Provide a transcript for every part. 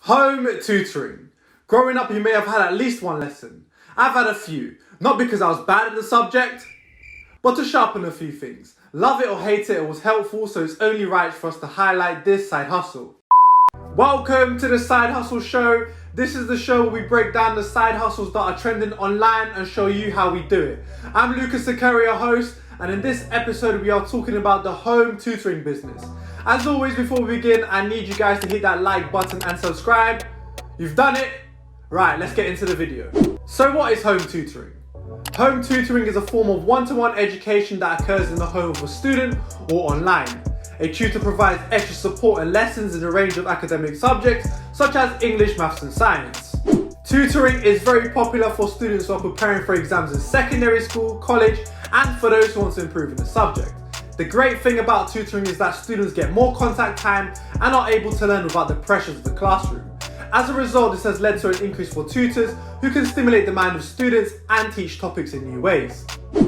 Home tutoring. Growing up, you may have had at least one lesson. I've had a few, not because I was bad at the subject, but to sharpen a few things. Love it or hate it, it was helpful, so it's only right for us to highlight this side hustle. Welcome to the Side Hustle Show. This is the show where we break down the side hustles that are trending online and show you how we do it. I'm Lucas Sakari, your host, and in this episode we are talking about the home tutoring business. As always, before we begin, I need you guys to hit that like button and subscribe. You've done it? Right, let's get into the video. So what is home tutoring? Home tutoring is a form of one-to-one education that occurs in the home of a student or online. A tutor provides extra support and lessons in a range of academic subjects such as English, maths and science. Tutoring is very popular for students who are preparing for exams in secondary school, college, and for those who want to improve in the subject. The great thing about tutoring is that students get more contact time and are able to learn without the pressures of the classroom. As a result, this has led to an increase for tutors who can stimulate the mind of students and teach topics in new ways.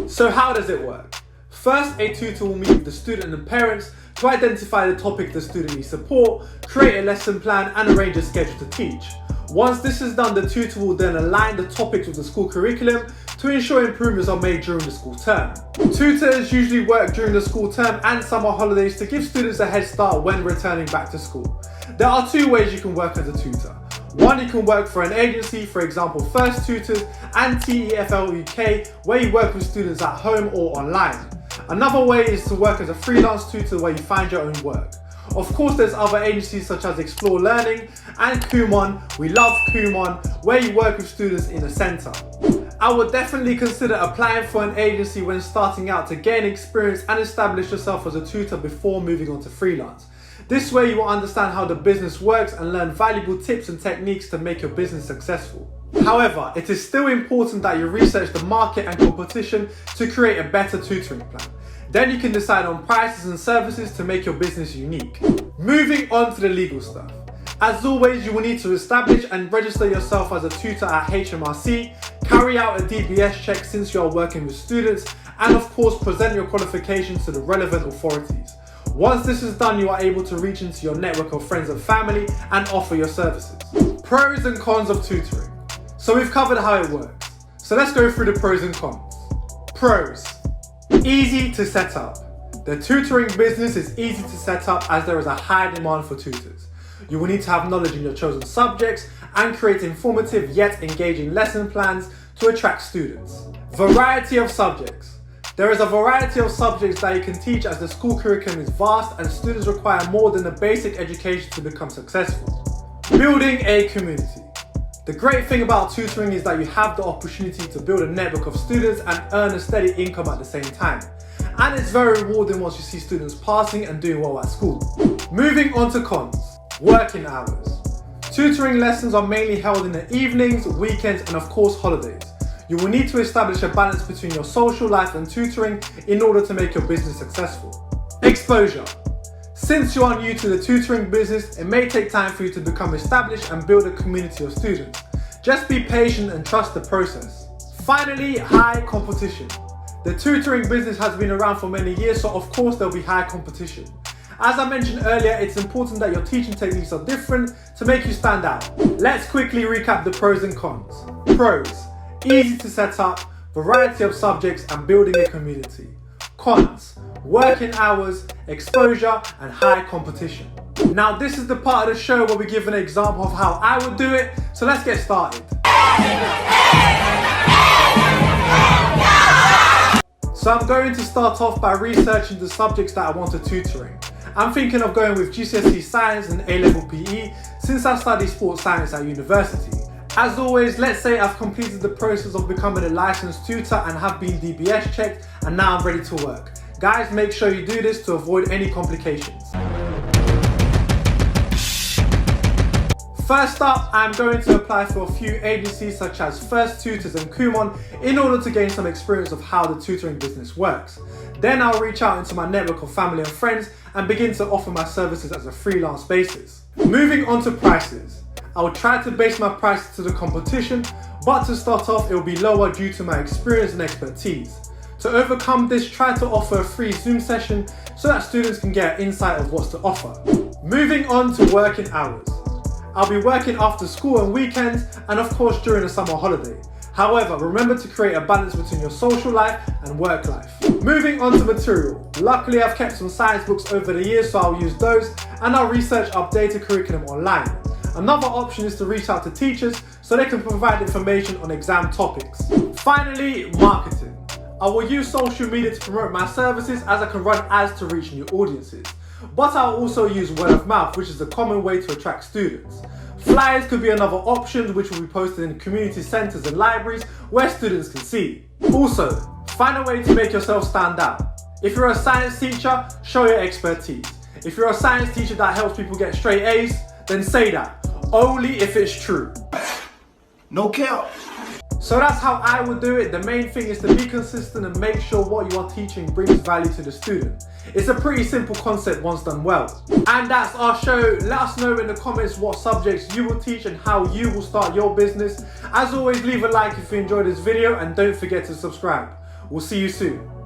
So how does it work? First, a tutor will meet with the student and parents to identify the topic the student needs support, create a lesson plan and arrange a schedule to teach. Once this is done, the tutor will then align the topics with the school curriculum to ensure improvements are made during the school term. Tutors usually work during the school term and summer holidays to give students a head start when returning back to school. There are two ways you can work as a tutor. One, you can work for an agency, for example First Tutors and TEFL UK, where you work with students at home or online. Another way is to work as a freelance tutor where you find your own work. Of course, there's other agencies such as Explore Learning and Kumon. We love Kumon, where you work with students in a centre. I would definitely consider applying for an agency when starting out to gain experience and establish yourself as a tutor before moving on to freelance. This way you will understand how the business works and learn valuable tips and techniques to make your business successful. However, it is still important that you research the market and competition to create a better tutoring plan. Then you can decide on prices and services to make your business unique. Moving on to the legal stuff. As always, you will need to establish and register yourself as a tutor at HMRC, carry out a DBS check since you are working with students, and of course present your qualifications to the relevant authorities. Once this is done, you are able to reach into your network of friends and family and offer your services. Pros and cons of tutoring. So we've covered how it works. So let's go through the pros and cons. Pros. Easy to set up. The tutoring business is easy to set up as there is a high demand for tutors. You will need to have knowledge in your chosen subjects and create informative yet engaging lesson plans to attract students. Variety of subjects. There is a variety of subjects that you can teach as the school curriculum is vast and students require more than a basic education to become successful. Building a community. The great thing about tutoring is that you have the opportunity to build a network of students and earn a steady income at the same time. And it's very rewarding once you see students passing and doing well at school. Moving on to cons. Working hours. Tutoring lessons are mainly held in the evenings, weekends and of course holidays. You will need to establish a balance between your social life and tutoring in order to make your business successful. Exposure. Since you are new to the tutoring business, it may take time for you to become established and build a community of students. Just be patient and trust the process. Finally, high competition. The tutoring business has been around for many years, so of course there will be high competition. As I mentioned earlier, it's important that your teaching techniques are different to make you stand out. Let's quickly recap the pros and cons. Pros. Easy to set up, variety of subjects and building a community. Cons. Working hours, exposure and high competition. Now this is the part of the show where we give an example of how I would do it, so let's get started. So I'm going to start off by researching the subjects that I wanted tutoring. I'm thinking of going with GCSE Science and A-Level PE since I study sports science at university. As always, let's say I've completed the process of becoming a licensed tutor and have been DBS checked and now I'm ready to work. Guys, make sure you do this to avoid any complications. First up, I'm going to apply for a few agencies such as First Tutors and Kumon in order to gain some experience of how the tutoring business works. Then I'll reach out into my network of family and friends and begin to offer my services as a freelance basis. Moving on to prices. I will try to base my prices to the competition, but to start off it will be lower due to my experience and expertise. To overcome this, try to offer a free Zoom session so that students can get an insight of what's to offer. Moving on to working hours. I'll be working after school and weekends, and of course during the summer holiday. However, remember to create a balance between your social life and work life. Moving on to material. Luckily, I've kept some science books over the years, so I'll use those, and I'll research updated curriculum online. Another option is to reach out to teachers so they can provide information on exam topics. Finally, marketing. I will use social media to promote my services, as I can run ads to reach new audiences. But I'll also use word of mouth, which is a common way to attract students. Flyers could be another option, which will be posted in community centres and libraries where students can see. Also, find a way to make yourself stand out. If you're a science teacher, show your expertise. If you're a science teacher that helps people get straight A's, then say that, only if it's true. No cap. So that's how I would do it. The main thing is to be consistent and make sure what you are teaching brings value to the student. It's a pretty simple concept once done well. And that's our show. Let us know in the comments what subjects you will teach and how you will start your business. As always, leave a like if you enjoyed this video and don't forget to subscribe. We'll see you soon.